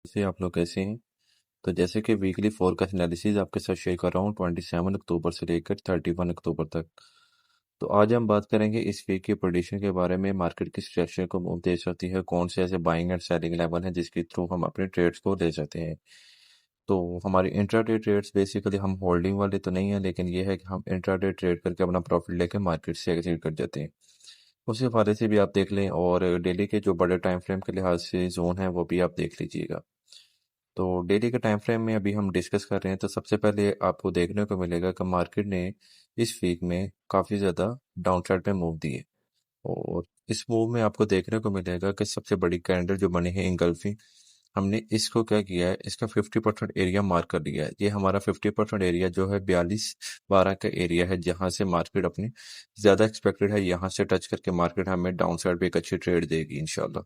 से आप लोग कैसे हैं। तो जैसे कि वीकली फोरकास्ट एनालिसिस आपके साथ शेयर कर रहा हूँ 27 अक्टूबर से लेकर 31 अक्टूबर तक। तो आज हम बात करेंगे इस वीक की प्रेडिक्शन के बारे में, मार्केट किस डायरेक्शन को मूव दे सकती है, कौन से ऐसे बाइंग एंड सेलिंग लेवल हैं जिसके थ्रू हम अपने ट्रेड्स को ले सकते हैं। तो हमारे इंट्राडे ट्रेड्स बेसिकली हम होल्डिंग वाले तो नहीं है, लेकिन ये है कि हम इंट्राडे ट्रेड करके अपना प्रॉफिट लेके मार्केट से एग्जिट कर जाते हैं। उसी हवाले से भी आप देख लें, और डेली के जो बड़े टाइम फ्रेम के लिहाज से जोन है वो भी आप देख लीजिएगा। तो डेली के टाइम फ्रेम में अभी हम डिस्कस कर रहे हैं, तो सबसे पहले आपको देखने को मिलेगा कि मार्केट ने इस वीक में काफ़ी ज़्यादा डाउन साइड पे मूव दिए। और इस मूव में आपको देखने को मिलेगा कि सबसे बड़ी कैंडल जो बनी है इंगल्फिंग, हमने इसको क्या किया है, इसका 50% एरिया मार्क कर लिया है। ये हमारा 50% एरिया जो है 42-12 का एरिया है, जहां से मार्केट अपनी ज़्यादा एक्सपेक्टेड है यहाँ से टच करके मार्केट हमें डाउन साइड पे एक अच्छी ट्रेड देगी इंशाल्लाह।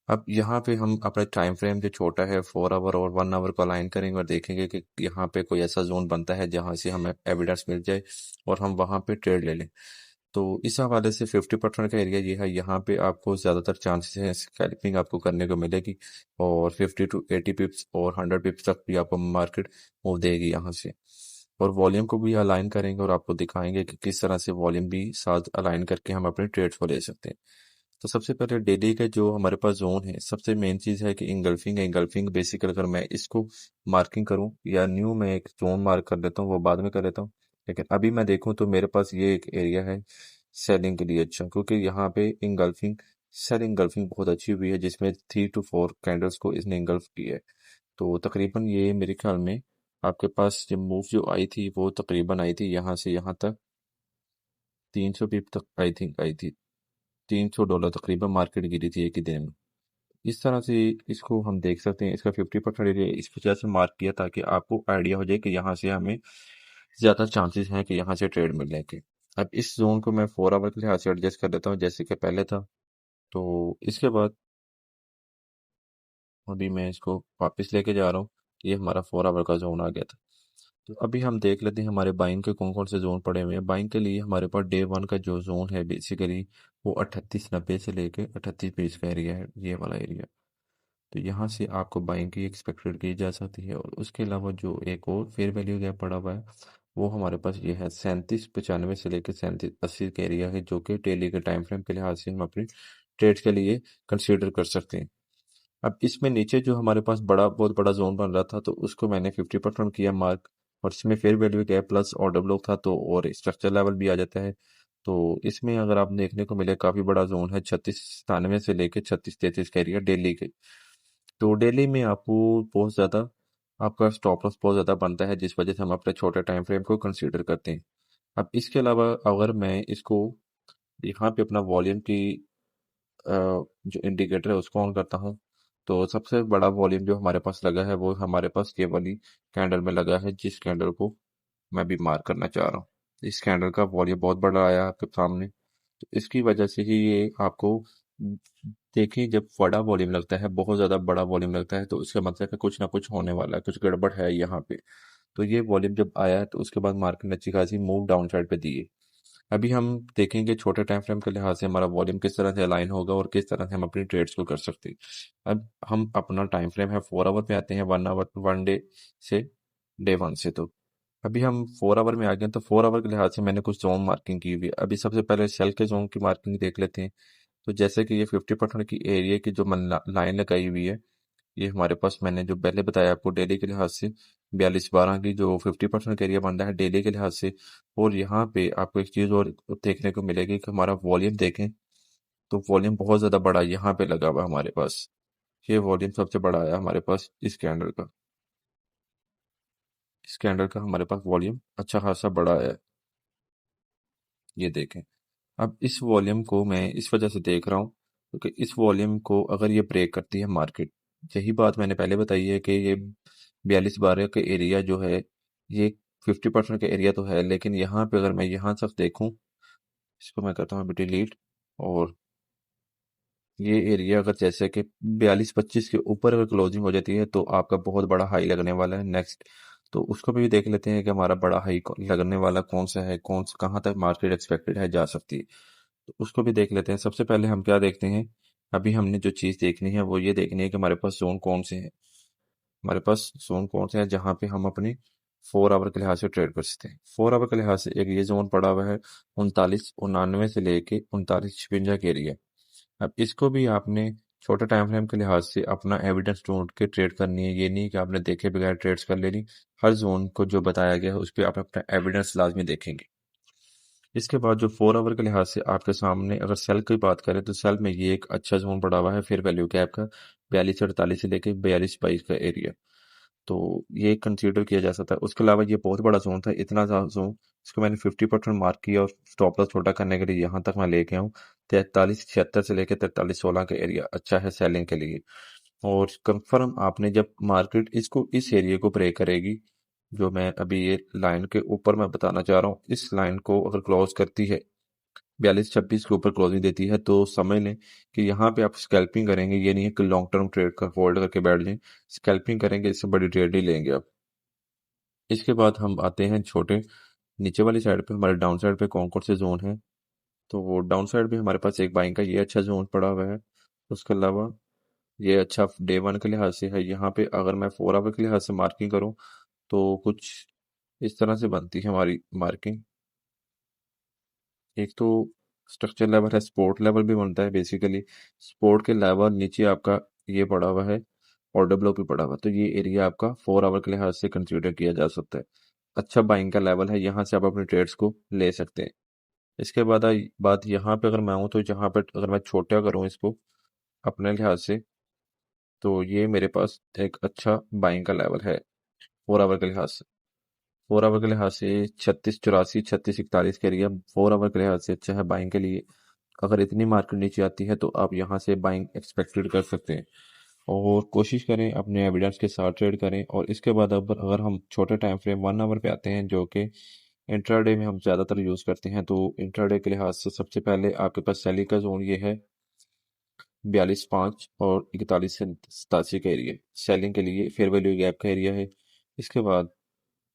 अब यहाँ पे हम अपना टाइम फ्रेम जो छोटा है 4 आवर और 1 आवर को अलाइन करेंगे और देखेंगे कि यहाँ पे कोई ऐसा जोन बनता है जहाँ से हमें एविडेंस मिल जाए और हम वहाँ पे ट्रेड ले लें। तो इस हवाले से 50% का एरिया ये है, यहाँ पे आपको ज़्यादातर चांसेस हैं स्कैल्पिंग आपको करने को मिलेगी, और 50 to 80 पिप्स और 100 पिप्स तक भी आपको मार्केट मूव देगी यहाँ से। और वॉल्यूम को भी अलाइन करेंगे और आपको दिखाएंगे कि किस तरह से वॉल्यूम भी साथ अलाइन करके हम अपने ट्रेड्स को ले सकते हैं। तो सबसे पहले डेली का जो हमारे पास जोन है, सबसे मेन चीज़ है कि इंगल्फिंग है। इंगल्फिंग बेसिकली अगर मैं इसको मार्किंग करूं या न्यू में एक जोन मार्क कर लेता हूं, वो बाद में कर लेता हूं, लेकिन अभी मैं देखूं तो मेरे पास ये एक एरिया है सेलिंग के लिए अच्छा, क्योंकि यहाँ पे इंगल्फिंग सेल इंगल्फिंग बहुत अच्छी हुई है, जिसमें 3 to 4 कैंडल्स को इसने इंगल्फ किया है। तो तकरीबन ये मेरे ख्याल में आपके पास जब मूव जो आई थी वो तकरीबन आई थी यहाँ से यहाँ तक 300 पिप तक आई थिंक आई थी। $300 तकरीबन मार्केट गिरी थी एक ही दिन में। इस तरह से इसको हम देख सकते हैं। इसका 50% एरिया इस वजह से मार्क किया ताकि आपको आइडिया हो जाए कि यहाँ से हमें ज़्यादा चांसेस हैं कि यहाँ से ट्रेड मिलने के। अब इस जोन को मैं 4 आवर के लिहाज से एडजस्ट कर देता हूँ जैसे कि पहले था। तो इसके बाद अभी मैं इसको वापस लेके जा रहा हूँ। ये हमारा 4 आवर का जोन आ गया था। तो अभी हम देख लेते हैं हमारे बाइंग के कौन कौन से जोन पड़े हुए हैं। बाइंग के लिए हमारे पास डे वन का जो जोन है बेसिकली वो 3890 से लेके 3820 का एरिया है, ये वाला एरिया। तो यहाँ से आपको बाइंग की एक्सपेक्टेड की जा सकती है। और उसके अलावा जो एक और फेयर वैल्यू गैप पड़ा हुआ है वो हमारे पास ये है 3795 से लेकर 3780 का एरिया है, जो कि डेली के टाइम फ्रेम के लिहाज से हम अपने ट्रेड के लिए कंसीडर कर सकते हैं। अब इसमें नीचे जो हमारे पास बहुत बड़ा जोन बन रहा था, तो उसको मैंने 50% किया मार्क, और इसमें fair value gap plus order block था, तो और स्ट्रक्चर लेवल भी आ जाता है। तो इसमें अगर आप देखने को मिले काफ़ी बड़ा जोन है 3697 से लेकर 3633 का एरिया डेली के। तो डेली में आपको बहुत ज़्यादा आपका स्टॉप लॉस बहुत ज़्यादा बनता है, जिस वजह से हम अपने छोटे टाइम फ्रेम को कंसीडर करते हैं। अब इसके अलावा अगर मैं इसको यहाँ पे अपना वॉल्यूम की जो इंडिकेटर है उसको ऑन करता हूँ, तो सबसे बड़ा वॉल्यूम जो हमारे पास लगा है वो हमारे पास ये वाली कैंडल में लगा है, जिस कैंडल को मैं भी मार्क करना चाह रहा हूँ। इस कैंडल का वॉल्यूम बहुत बड़ा आया आपके सामने, तो इसकी वजह से ही ये आपको देखिए, जब बड़ा वॉल्यूम लगता है, बहुत ज़्यादा बड़ा वॉल्यूम लगता है, तो उसका मतलब है कुछ ना कुछ होने वाला है, कुछ गड़बड़ है यहाँ पे। तो ये वॉल्यूम जब आया तो उसके बाद मार्केट ने अच्छी खासी मूव डाउन साइड पे दी है। अभी हम देखेंगे छोटे टाइम फ्रेम के लिहाज से हमारा वॉल्यूम किस तरह से अलाइन होगा और किस तरह से हम अपनी ट्रेड्स को कर सकते हैं। अब हम अपना टाइम फ्रेम है 4 आवर पे आते हैं, 1 आवर 1 डे से डे वन से। तो अभी हम 4 आवर में आ गए, तो 4 आवर के लिहाज से मैंने कुछ जोन मार्किंग की हुई है। अभी सबसे पहले सेल के जोन की मार्किंग देख लेते हैं। तो जैसे कि ये 50% की एरिया की जो लाइन लगाई हुई है, ये हमारे पास मैंने जो पहले बताया आपको डेली के लिहाज से 42-12 की जो 50% का एरिया बन रहा है डेली के लिहाज से। और यहाँ पे आपको एक चीज़ और देखने को मिलेगी कि हमारा वॉल्यूम देखें, तो वॉल्यूम बहुत ज़्यादा बड़ा यहाँ पे लगा हुआ है हमारे पास। ये वॉल्यूम सबसे बड़ा आया हमारे पास इस कैंडल का हमारे पास वॉल्यूम अच्छा खासा बड़ा है, ये देखें। अब इस वॉल्यूम को मैं इस वजह से देख रहा हूँ क्योंकि इस वॉल्यूम को अगर ये ब्रेक करती है मार्केट, यही बात मैंने पहले बताई है कि ये 42-12 का एरिया जो है, ये 50% का एरिया तो है, लेकिन यहाँ पे अगर मैं यहाँ तक देखूँ, इसको मैं करता हूँ अभी डिलीट, और ये एरिया अगर जैसे कि 42-25 के ऊपर अगर क्लोजिंग हो जाती है तो आपका बहुत बड़ा हाई लगने वाला है नेक्स्ट। तो उसको भी देख लेते हैं कि हमारा बड़ा हाई लगने वाला कौन सा है, कहाँ तक मार्केट एक्सपेक्टेड है जा सकती है। तो उसको भी देख लेते हैं। सबसे पहले हम क्या देखते हैं, अभी हमने जो चीज़ देखनी है वो ये देखनी है कि हमारे पास जोन कौन से हैं। हमारे पास जोन कौन से हैं जहाँ पे हम अपनी 4 आवर के लिहाज से ट्रेड कर सकते हैं। 4 आवर के लिहाज से एक ये जोन पड़ा हुआ है 3999 से लेके 3956 के एरिया। अब इसको भी आपने छोटे टाइम फ्रेम के लिहाज से अपना एविडेंस ढूंढ के ट्रेड करनी है। ये नहीं कि आपने देखे बगैर ट्रेड्स कर लेनी। हर जोन को जो बताया गया है उस पर आप अपना एविडेंस लाजमी देखेंगे। इसके बाद जो 4 आवर के लिहाज से आपके सामने अगर सेल की बात करें तो सेल में ये एक अच्छा जोन पड़ा हुआ है फेयर वैल्यू गैप का 42 से लेके 42 का एरिया। तो ये कंसीडर किया जा सकता है। उसके अलावा ये बहुत बड़ा जोन था, इतना जोन इसको मैंने 50% मार्क किया और स्टॉप लॉस छोटा करने के लिए यहाँ तक मैं लेके आऊँ। 4376 से लेकर 4316 का एरिया अच्छा है सेलिंग के लिए। और कंफर्म आपने जब मार्केट इसको इस एरिया को ब्रेक करेगी, जो मैं अभी ये लाइन के ऊपर मैं बताना चाह रहा हूँ, इस लाइन को अगर क्लोज करती है 4226 के ऊपर क्लोजिंग देती है तो समझ लें कि यहाँ पे आप स्कैल्पिंग करेंगे। ये नहीं है कि लॉन्ग टर्म ट्रेड का होल्ड करके बैठ जाएं, स्कैल्पिंग करेंगे, इससे बड़ी ट्रेड ही लेंगे आप। इसके बाद हम आते हैं छोटे नीचे वाली साइड पे, हमारे डाउन साइड पे कौन कौन से जोन है। तो वो डाउन साइड भी हमारे पास एक बाइंग का ये अच्छा जोन पड़ा हुआ है। उसके अलावा ये अच्छा डे वन के लिहाज से है। यहाँ पे अगर मैं 4 आवर के लिहाज से मार्किंग करूँ तो कुछ इस तरह से बनती है हमारी मार्किंग। एक तो स्ट्रक्चर लेवल है, सपोर्ट लेवल भी बनता है बेसिकली। सपोर्ट के अलावा नीचे आपका ये पड़ा हुआ है ऑर्डर ब्लॉक भी पड़ा हुआ है। तो ये एरिया आपका 4 आवर के लिहाज से कंसीडर किया जा सकता है। अच्छा बाइंग का लेवल है, यहाँ से आप अपने ट्रेड्स को ले सकते हैं। इसके बाद आई बात यहाँ पे, अगर मैं आऊँ तो यहाँ पे अगर मैं छोटा करूँ इसको अपने लिहाज से, तो ये मेरे पास एक अच्छा बाइंग का लेवल है 4 आवर के लिहाज से। 4 आवर के लिहाज से 3684 3641 के एरिया 4 आवर के लिहाज से अच्छा है बाइंग के लिए। अगर इतनी मार्केट नीचे आती है तो आप यहाँ से बाइंग एक्सपेक्टेड कर सकते हैं। और कोशिश करें अपने एविडेंस के साथ ट्रेड करें। और इसके बाद अब अगर हम छोटे टाइम फ्रेम 1 आवर पे आते हैं, जो कि इंट्राडे में हम ज़्यादातर यूज़ करते हैं, तो इंट्राडे के लिहाज से सबसे पहले आपके पास सेलिंग का जोन ये है 42.5 और 41 से 87 का एरिया सेलिंग के लिए फेयर वैल्यू गैप का एरिया है। इसके बाद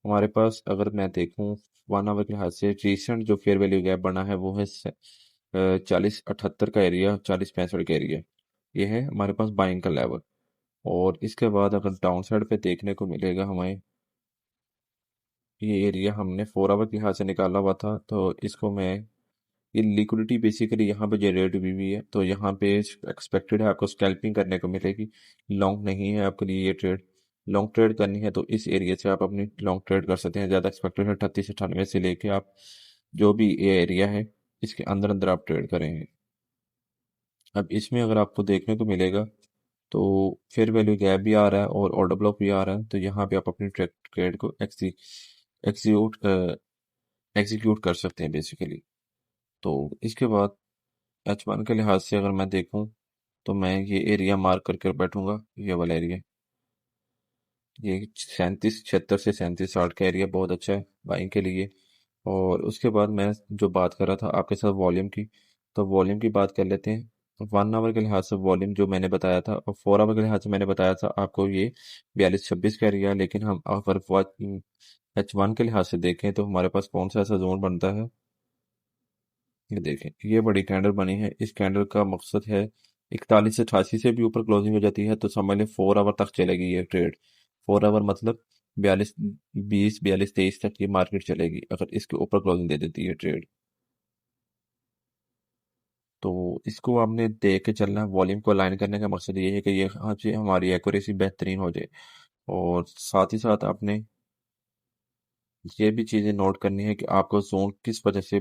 हमारे पास अगर मैं देखूं 1 आवर के लिहाज से रिसेंट जो फेयर वैल्यू गैप बना है वो है 4078 का एरिया 4065 का एरिया। ये है हमारे पास बाइंग का लेवल। और इसके बाद अगर डाउन साइड पे देखने को मिलेगा हमें, ये एरिया हमने 4 आवर के लिहाज से निकाला हुआ था, तो इसको मैं ये लिक्विडिटी बेसिकली यहाँ पे जनरेट हुई है, तो यहाँ पे एक्सपेक्टेड है आपको स्कैल्पिंग करने को मिलेगी। लॉन्ग नहीं है आपके लिए ये ट्रेड। लॉन्ग ट्रेड करनी है तो इस एरिया से आप अपनी लॉन्ग ट्रेड कर सकते हैं। ज़्यादा एक्सपेक्टेड है 3898 से लेके आप जो भी ये एरिया है इसके अंदर अंदर आप ट्रेड करेंगे। अब इसमें अगर आपको देखने को मिलेगा तो फेयर वैल्यू गैप भी आ रहा है और ऑर्डर ब्लॉक भी आ रहा है, तो यहाँ पे आप अपनी ट्रेड को एक्सिक्यूट एग्जीक्यूट कर सकते हैं बेसिकली। तो इसके बाद H1 के लिहाज से अगर मैं देखूं तो मैं ये एरिया मार्क करके बैठूंगा, ये वाला एरिया। ये 3776 से 3760 का एरिया बहुत अच्छा है बाइंग के लिए। और उसके बाद मैं जो बात कर रहा था आपके साथ वॉल्यूम की, तो वॉल्यूम की बात कर लेते हैं। 1 आवर के लिहाज से वॉल्यूम जो मैंने बताया था और 4 आवर के लिहाज से मैंने बताया था आपको ये 4226 का एरिया। लेकिन हम अगर H1 के लिहाज से देखें तो हमारे पास कौन सा ऐसा जोन बनता है, ये देखें ये बड़ी कैंडल बनी है। इस कैंडल का मकसद है 4188 से भी ऊपर क्लोजिंग हो जाती है तो समझ लें 4 आवर तक चलेगी ये ट्रेड। 4 आवर मतलब 42 तक ये मार्केट चलेगी अगर इसके ऊपर क्लोजिंग दे देती है ट्रेड। तो इसको आपने देख के चलना है। वॉल्यूम को अलाइन करने का मकसद ये है कि ये आपसे हमारी एक्यूरेसी बेहतरीन हो जाए। और साथ ही साथ आपने ये भी चीज़ें नोट करनी है कि आपको जोन किस वजह से